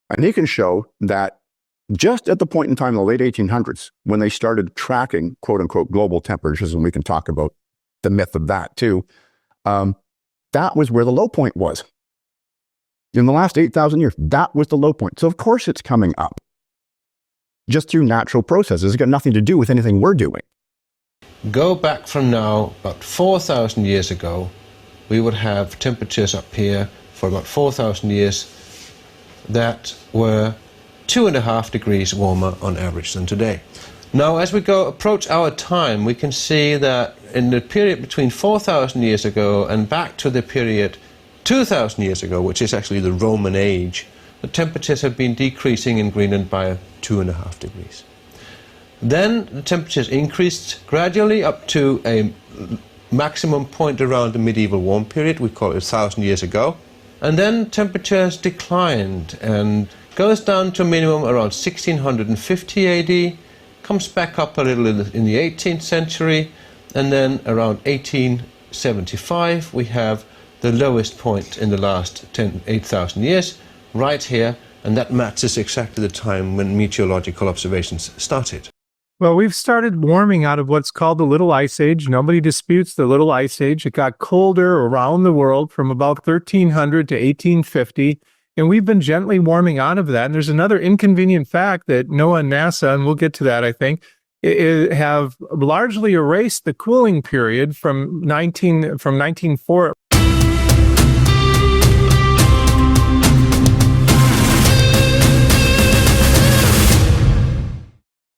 And he can show that just at the point in time in the late 1800s, when they started tracking, quote unquote, global temperatures, and we can talk about the myth of that too, that was where the low point was. In the last 8,000 years, that was the low point. So of course it's coming up just through natural processes. It's got nothing to do with anything we're doing. Go back from now, about 4,000 years ago, we would have temperatures up here for about 4,000 years that were 2.5 degrees warmer on average than today. Now, as we approach our time, we can see that in the period between 4,000 years ago and back to the period 2,000 years ago, which is actually the Roman age, the temperatures have been decreasing in Greenland by 2.5 degrees. Then the temperatures increased gradually up to a maximum point around the medieval warm period, we call it 1,000 years ago. And then temperatures declined and goes down to a minimum around 1650 AD, comes back up a little in the 18th century, and then around 1875 we have the lowest point in the last 8,000 years, right here, and that matches exactly the time when meteorological observations started. Well, we've started warming out of what's called the Little Ice Age. Nobody disputes the Little Ice Age. It got colder around the world from about 1300 to 1850, and we've been gently warming out of that. And there's another inconvenient fact that NOAA and NASA, and we'll get to that, I think, have largely erased the cooling period from 1904